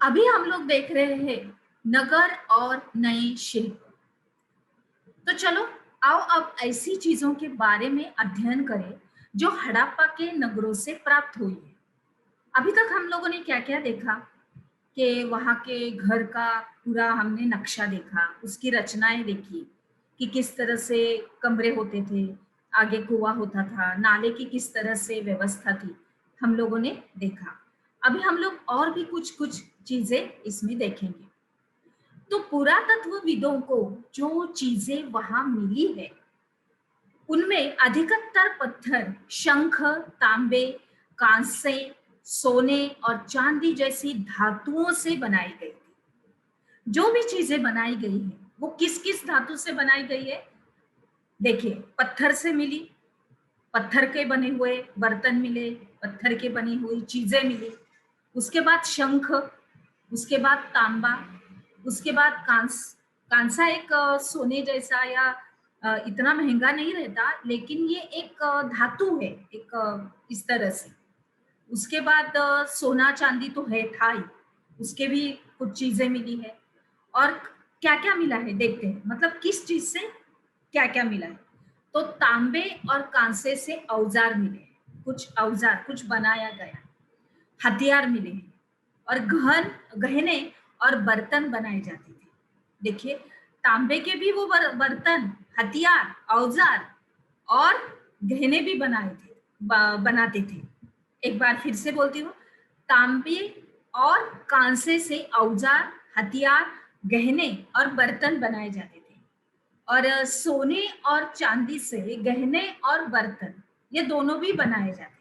अभी हम लोग देख रहे हैं नगर और नए शिल्प। तो चलो आओ अब ऐसी चीजों के बारे में अध्ययन करें जो हड़प्पा के नगरों से प्राप्त हुई है। अभी तक हम लोगों ने क्या क्या देखा कि वहाँ के घर का पूरा हमने नक्शा देखा, उसकी रचनाएं देखी कि किस तरह से कमरे होते थे, आगे कुआं होता था, नाले की किस तरह से व्यवस्था थी, हम लोगों ने देखा। अभी हम लोग और भी कुछ कुछ चीजें इसमें देखेंगे। तो पुरातत्वविदों को जो चीजें वहां मिली है उनमें अधिकतर पत्थर शंख, तांबे, कांसे, सोने और चांदी जैसी धातुओं से बनाई गई थी। जो भी चीजें बनाई गई है वो किस किस धातु से बनाई गई है? देखिए, पत्थर से मिली, पत्थर के बने हुए बर्तन मिले, पत्थर के बनी हुई चीजें मिली। उसके बाद शंख, उसके बाद तांबा, उसके बाद कांसा एक सोने जैसा या इतना महंगा नहीं रहता, लेकिन ये एक धातु है, एक इस तरह से। उसके बाद सोना चांदी तो है था ही, उसके भी कुछ चीजें मिली है। और क्या क्या मिला है देखते हैं, मतलब किस चीज से क्या क्या मिला है। तो तांबे और कांसे से औजार मिले हैं, कुछ औजार, कुछ बनाया गया, हथियार मिले हैं, और गहने और बर्तन बनाए जाते थे। देखिए, तांबे के भी वो बर्तन, हथियार, औजार और गहने भी बनाते थे। एक बार फिर से बोलती हूँ, तांबे और कांसे से औजार, हथियार, गहने और बर्तन बनाए जाते थे। और सोने और चांदी से गहने और बर्तन, ये दोनों भी बनाए जाते थे।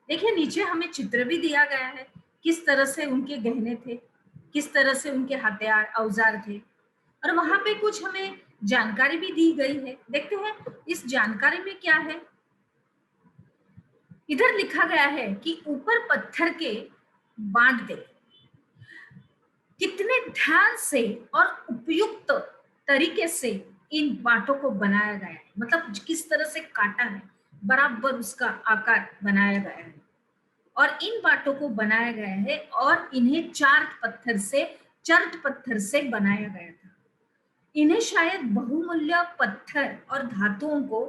देखिए, नीचे हमें चित्र भी दिया गया है, किस तरह से उनके गहने थे, किस तरह से उनके हथियार औजार थे। और वहां पे कुछ हमें जानकारी भी दी गई है, देखते हैं इस जानकारी में क्या है। इधर लिखा गया है कि ऊपर पत्थर के बांट दे, कितने ध्यान से और उपयुक्त तरीके से इन बांटों को बनाया गया है, मतलब किस तरह से काटा है, बराबर उसका आकार बनाया गया है। और इन बाटों को बनाया गया है और इन्हें चर्ट पत्थर से बनाया गया था। इन्हें शायद बहुमूल्य पत्थर और धातुओं को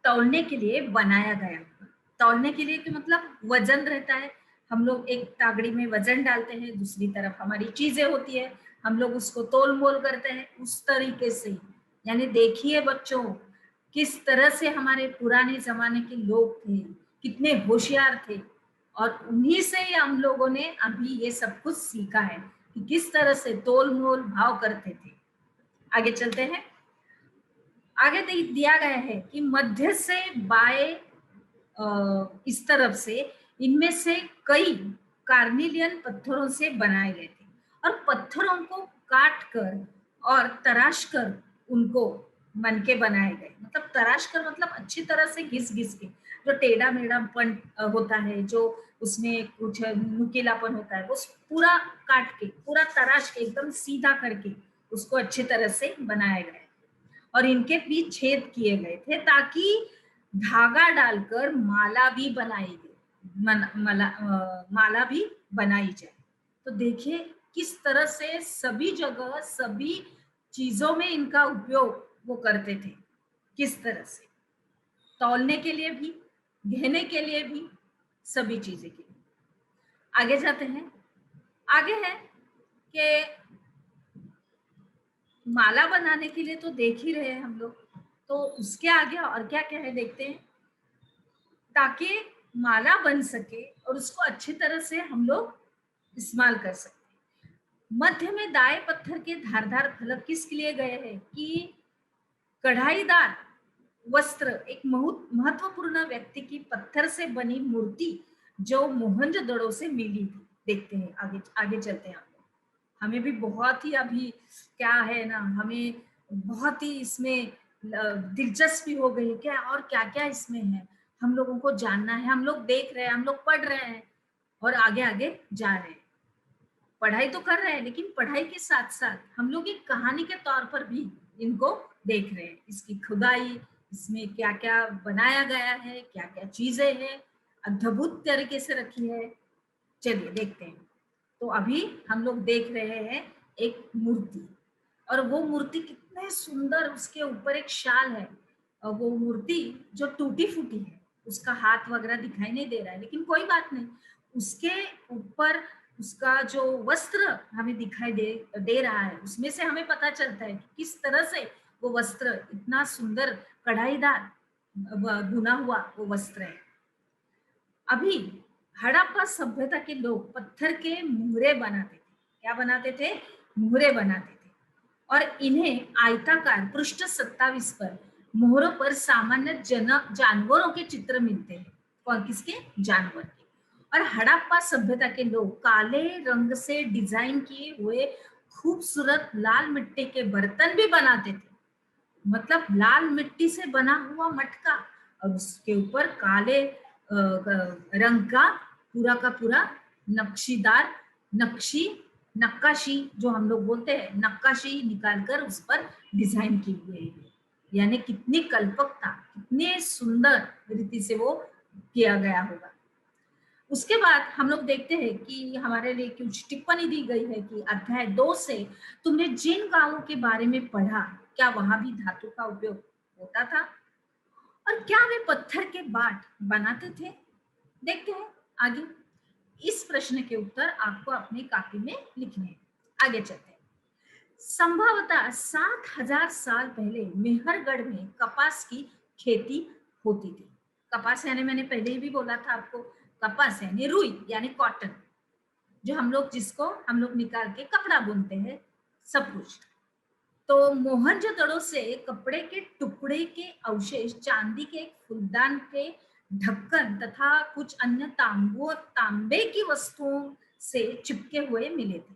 तौलने के लिए बनाया गया था। तौलने के लिए कि मतलब वजन रहता है, हम लोग एक तागड़ी में वजन डालते हैं, दूसरी तरफ हमारी चीजें होती है, हम लोग उसको तोल मोल करते हैं, उस तरीके से। यानी देखिए बच्चों, किस तरह से हमारे पुराने जमाने के लोग थे, कितने होशियार थे। और उन्हीं से हम लोगों ने अभी ये सब कुछ सीखा है कि किस तरह से तोल मोल भाव करते थे। आगे चलते हैं। आगे दिया गया है कि मध्य से बाएं इस तरफ से इनमें से कई कार्निलियन पत्थरों से बनाए गए थे, और पत्थरों को काट कर और तराश कर उनको मन के बनाए गए। मतलब तराश कर मतलब अच्छी तरह से घिस घिस के, जो टेढ़ा मेढ़ापन होता है, जो उसमें कुछ नुकीलापन होता है, वो पूरा काट के, पूरा तराश के एकदम सीधा करके उसको अच्छी तरह से बनाया गया। और इनके बीच छेद किए गए थे ताकि धागा डालकर माला भी बनाई गई, माला भी बनाई जाए। तो देखिए किस तरह से सभी जगह, सभी चीजों में इनका उपयोग वो करते थे, किस तरह से तौलने के लिए भी, गहने के लिए भी, सभी चीजें के लिए। आगे जाते हैं। आगे है कि माला बनाने के लिए तो देख ही रहे हैं हम लोग, तो उसके आगे और क्या क्या है देखते हैं। ताकि माला बन सके और उसको अच्छी तरह से हम लोग इस्तेमाल कर सकते हैं। मध्य में दाएं पत्थर के धारदार फलक किस लिए गए हैं कि कढ़ाईदार वस्त्र एक महत्वपूर्ण व्यक्ति की पत्थर से बनी मूर्ति जो मोहनजोदड़ो से मिली थी। देखते हैं आगे, आगे चलते हैं। हमें भी बहुत ही अभी क्या है ना, हमें बहुत ही इसमें दिलचस्पी हो गई क्या, और क्या क्या इसमें है हम लोगों को जानना है। हम लोग देख रहे हैं, हम लोग पढ़ रहे हैं और आगे आगे जा रहे हैं। पढ़ाई तो कर रहे हैं, लेकिन पढ़ाई के साथ साथ हम लोग एक कहानी के तौर पर भी इनको देख रहे हैं। इसकी खुदाई, इसमें क्या क्या बनाया गया है, क्या क्या चीजें हैं, अद्भुत तरीके से रखी है। चलिए देखते हैं। तो अभी हम लोग देख रहे हैं एक मूर्ति, और वो मूर्ति कितने सुंदर, उसके ऊपर एक शाल है, और वो मूर्ति जो टूटी फूटी है, उसका हाथ वगैरह दिखाई नहीं दे रहा है, लेकिन कोई बात नहीं, उसके ऊपर उसका जो वस्त्र हमें दिखाई दे रहा है, उसमें से हमें पता चलता है कि किस तरह से वो वस्त्र इतना सुंदर कढ़ाईदार बुना हुआ वो वस्त्र है। अभी हड़प्पा सभ्यता के लोग पत्थर के मुहरे बनाते थे। क्या बनाते थे? मुहरे बनाते थे, और इन्हें आयताकार पृष्ठ 27 पर मोहरों पर सामान्य जानवरों के चित्र मिलते हैं। कौन? किसके? जानवर के। और हड़प्पा सभ्यता के लोग काले रंग से डिजाइन किए हुए खूबसूरत लाल मिट्टी के बर्तन भी बनाते थे। मतलब लाल मिट्टी से बना हुआ मटका, और उसके ऊपर काले रंग का पूरा नक्शीदार नक्काशी जो हम लोग बोलते हैं, नक्काशी निकालकर उस पर डिजाइन की हुई है। यानी कितनी कल्पकता, कितने सुंदर रीति से वो किया गया होगा। उसके बाद हम लोग देखते हैं कि हमारे लिए कुछ टिप्पणी दी गई है कि अध्याय 2 से तुमने जिन गांवों के बारे में पढ़ा, क्या वहां भी धातु का उपयोग होता था, और क्या वे पत्थर के बाट बनाते थे? देखते हैं आगे। इस प्रश्न के उत्तर आपको अपनी कॉपी में लिखने हैं। आगे चलते हैं। संभवतः 7000 साल पहले मेहरगढ़ में कपास की खेती होती थी। कपास यानी मैंने पहले ही भी बोला था आपको, कपास यानी रुई यानी कॉटन, जो जिसको हम लोग निकाल के कपड़ा बुनते हैं, सब कुछ। तो मोहनजोदड़ो से कपड़े के टुकड़े के अवशेष, चांदी के फूलदान के ढक्कन तथा कुछ अन्य तांबे की वस्तुओं से चिपके हुए मिले थे।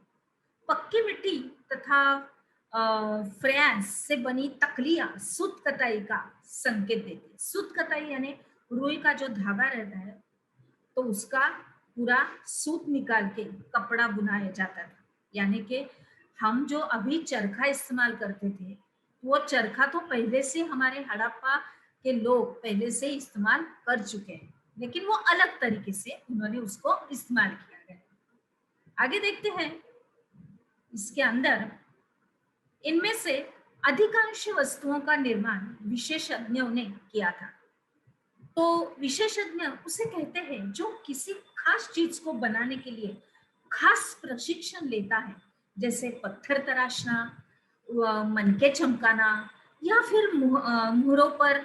पक्की मिट्टी तथा फ्रेंस से बनी तकलिया सूत कताई का संकेत देती। सूत कताई यानी रुई का जो धागा रहता है, तो उसका पूरा सूत निकाल के कपड़ा बुनाया जाता था। यानी कि हम जो अभी चरखा इस्तेमाल करते थे, वो चरखा तो पहले से हमारे हड़प्पा के लोग पहले से इस्तेमाल कर चुके हैं, लेकिन वो अलग तरीके से उन्होंने उसको इस्तेमाल किया गया। आगे देखते हैं। इसके अंदर इनमें से अधिकांश वस्तुओं का निर्माण विशेषज्ञों ने किया था। तो विशेषज्ञ उसे कहते हैं जो किसी खास चीज को बनाने के लिए खास प्रशिक्षण लेता है, जैसे पत्थर तराशना, मनके चमकाना, या फिर मुहरों पर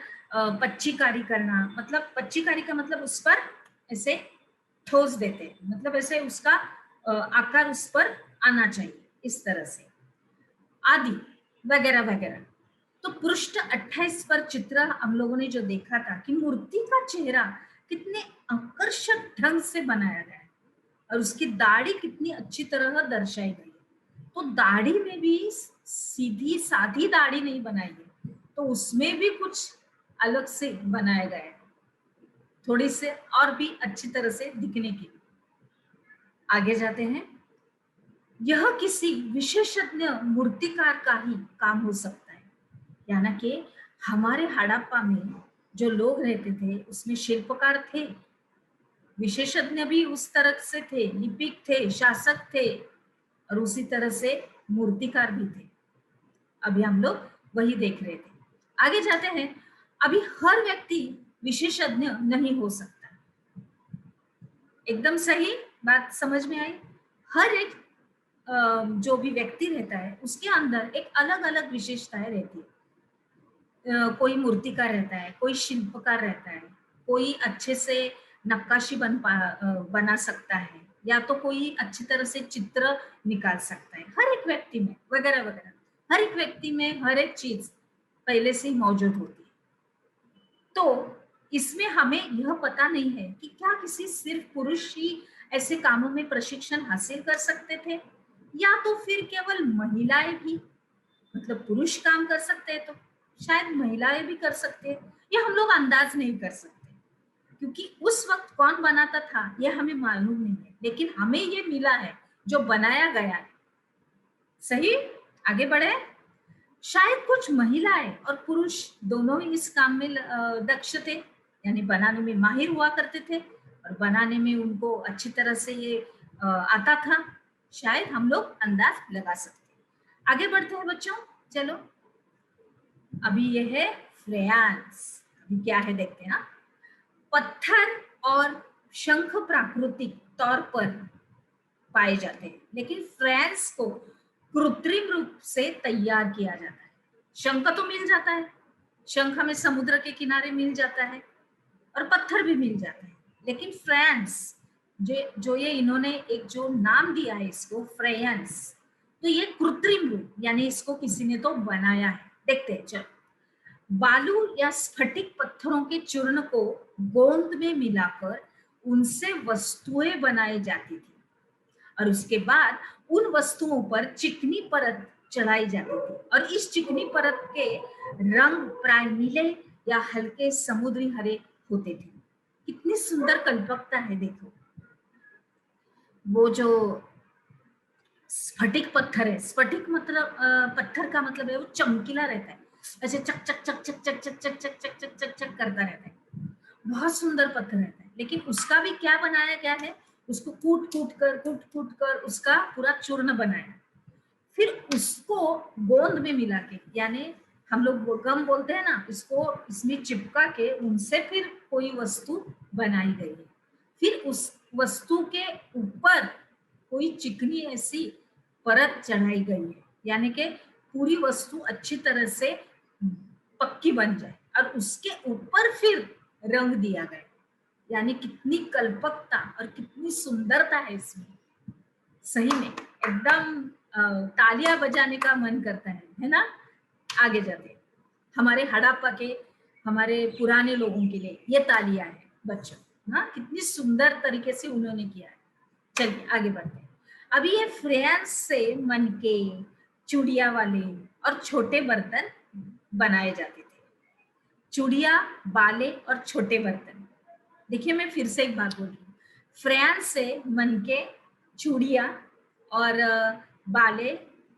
पच्चीकारी करना। मतलब पच्चीकारी का मतलब उस पर ऐसे ठोस देते, मतलब ऐसे उसका आकार उस पर आना चाहिए, इस तरह से, आदि वगैरह वगैरह। तो पृष्ठ 28 पर चित्र हम लोगों ने जो देखा था कि मूर्ति का चेहरा कितने आकर्षक ढंग से बनाया गया है, और उसकी दाढ़ी कितनी अच्छी तरह दर्शाई गई है। तो दाढ़ी में भी सीधी साधी दाढ़ी नहीं बनाई है, तो उसमें भी कुछ अलग से बनाया गया है, थोड़ी से और भी अच्छी तरह से दिखने के लिए। आगे जाते हैं। यह किसी विशेषज्ञ मूर्तिकार का ही काम हो सकता है। यानी कि हमारे हड़प्पा में जो लोग रहते थे, उसमें शिल्पकार थे, विशेषज्ञ भी उस तरह से थे, लिपिक थे, शासक थे, और उसी तरह से मूर्तिकार भी थे। अभी हम लोग वही देख रहे थे। आगे जाते हैं। अभी हर व्यक्ति विशेषज्ञ नहीं हो सकता। एकदम सही बात समझ में आई। हर एक जो भी व्यक्ति रहता है, उसके अंदर एक अलग अलग विशेषताएं रहती है। कोई मूर्तिकार रहता है, कोई शिल्पकार रहता है, कोई अच्छे से नक्काशी बना सकता है, या तो कोई अच्छी तरह से चित्र निकाल सकता है। हर एक व्यक्ति में वगैरह वगैरह, हर एक व्यक्ति में हर एक चीज पहले से ही मौजूद होती है। तो इसमें हमें यह पता नहीं है कि क्या किसी सिर्फ पुरुष ही ऐसे कामों में प्रशिक्षण हासिल कर सकते थे, या तो फिर केवल महिलाएं भी, मतलब पुरुष काम कर सकते हैं तो शायद महिलाएं भी कर सकते हैं। ये हम लोग अंदाज नहीं कर सकते, क्योंकि उस वक्त कौन बनाता था ये हमें मालूम नहीं है, लेकिन हमें ये मिला है जो बनाया गया है। सही, आगे बढ़े। शायद कुछ महिलाएं और पुरुष दोनों ही इस काम में दक्ष थे, यानी बनाने में माहिर हुआ करते थे, और बनाने में उनको अच्छी तरह से ये आता था। शायद हम लोग अंदाज लगा सकते हैं। आगे बढ़ते हैं बच्चों, चलो। अभी ये है फ्रेयांस। अभी क्या है देखते हैं। पत्थर और शंख प्राकृतिक तौर पर पाए जाते हैं, लेकिन फ्रेंस को कृत्रिम रूप से तैयार किया जाता है। शंख तो मिल जाता है, शंख हमें समुद्र के किनारे मिल जाता है और पत्थर भी मिल जाता है, लेकिन फ्रांस जो ये इन्होंने एक जो नाम दिया है इसको फ्रेंस, तो ये कृत्रिम रूप यानी इसको किसी ने तो बनाया है। देखते हैं चलो। बालू या स्फटिक पत्थरों के चूर्ण को गोंद में मिलाकर उनसे वस्तुएं बनाई जाती थी और उसके बाद उन वस्तुओं पर चिकनी परत चढ़ाई जाती थी और इस चिकनी परत के रंग प्राय नीले या हल्के समुद्री हरे होते थे। कितनी सुंदर कल्पकता है देखो। वो जो स्फटिक पत्थर है, स्फटिक मतलब पत्थर का मतलब है वो चमकीला रहता है, ऐसे चक चक चक चक चक चक चक चक चक चक चक चक करता रहता है। बहुत सुंदर पत्थर रहता है, लेकिन उसका भी क्या बनाया गया है, उसको कूट कूट कर उसका पूरा चूर्ण बनाया, फिर उसको गोंद में मिला के, यानी हम लोग गम बोलते हैं ना, इसको इसमें चिपका के उनसे फिर कोई वस्तु बनाई गई है। फिर उस वस्तु के ऊपर कोई चिकनी ऐसी परत चढ़ाई गई है, यानी कि पूरी वस्तु अच्छी तरह से पक्की बन जाए और उसके ऊपर फिर रंग दिया गया। यानी कितनी कल्पकता और कितनी सुंदरता है इसमें, सही में एकदम तालियां बजाने का मन करता है ना। आगे जाते हमारे हड़प्पा के, हमारे पुराने लोगों के लिए ये तालियां है बच्चों। हाँ, कितनी सुंदर तरीके से उन्होंने किया है। चलिए आगे बढ़ते हैं। अभी ये फ्रेंस से मनके, चूड़िया वाले और छोटे बर्तन बनाए जाते थे। चूड़िया, बाले और छोटे बर्तन। देखिए मैं फिर से एक बात बोल रही हूँ। फ्रांस से मनके, चूड़िया और बाले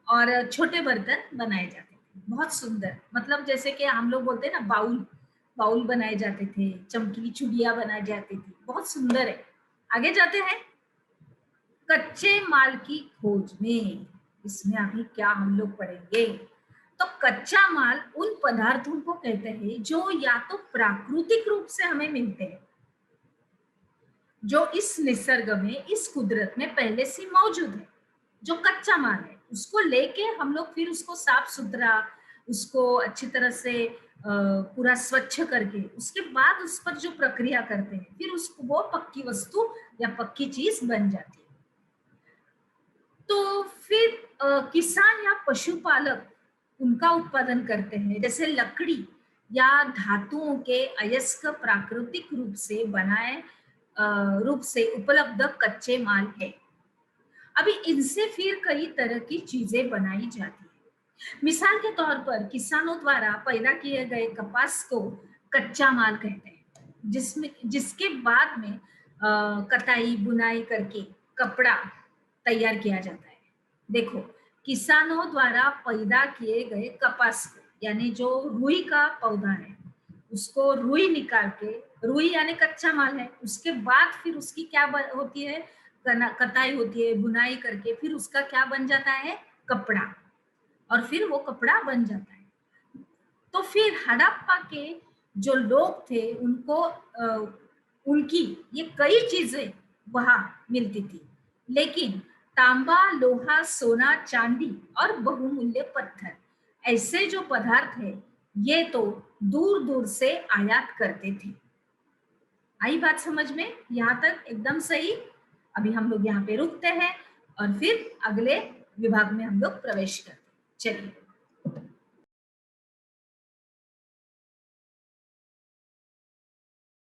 और छोटे बर्तन बनाए जाते थे। बहुत सुंदर, मतलब जैसे कि हम लोग बोलते हैं ना बाउल, बाउल बनाए जाते थे, चमकीली चूड़िया बनाई जाती थी। बहुत सुंदर है। आगे जाते हैं। कच्चे माल की खोज में, इसमें अभी क्या हम लोग पढ़ेंगे। तो कच्चा माल उन पदार्थों को कहते हैं जो या तो प्राकृतिक रूप से हमें मिलते हैं, जो इस निसर्ग में, इस कुदरत में पहले से मौजूद है। जो कच्चा माल है उसको लेके हम लोग फिर उसको साफ सुथरा, उसको अच्छी तरह से पूरा स्वच्छ करके उसके बाद उस पर जो प्रक्रिया करते हैं, फिर उसको वो पक्की वस्तु या पक्की चीज बन जाती है। तो फिर किसान या पशुपालक उनका उत्पादन करते हैं, जैसे लकड़ी या धातुओं के अयस्क प्राकृतिक रूप से बनाए रूप से उपलब्ध कच्चे माल है। अभी इनसे फिर कई तरह की चीजें बनाई जाती है। मिसाल के तौर पर किसानों द्वारा पैदा किए गए कपास को कच्चा माल कहते हैं, जिसमें जिसके बाद में कटाई बुनाई करके कपड़ा तैयार किया जाता है। देखो, किसानों द्वारा पैदा किए गए कपास को, यानी जो रुई का पौधा है उसको रुई निकाल के, रुई यानी कच्चा माल है, उसके बाद फिर उसकी क्या होती है, कटाई होती है, बुनाई करके फिर उसका क्या बन जाता है, कपड़ा, और फिर वो कपड़ा बन जाता है। तो फिर हड़प्पा के जो लोग थे उनको उनकी ये कई चीजें वहां मिलती थी, लेकिन तांबा, लोहा, सोना, चांदी और बहुमूल्य पत्थर, ऐसे जो पदार्थ है ये तो दूर दूर से आयात करते थे। आई बात समझ में? यहाँ तक एकदम सही। अभी हम लोग यहाँ पे रुकते हैं और फिर अगले विभाग में हम लोग प्रवेश करते हैं। चलिए।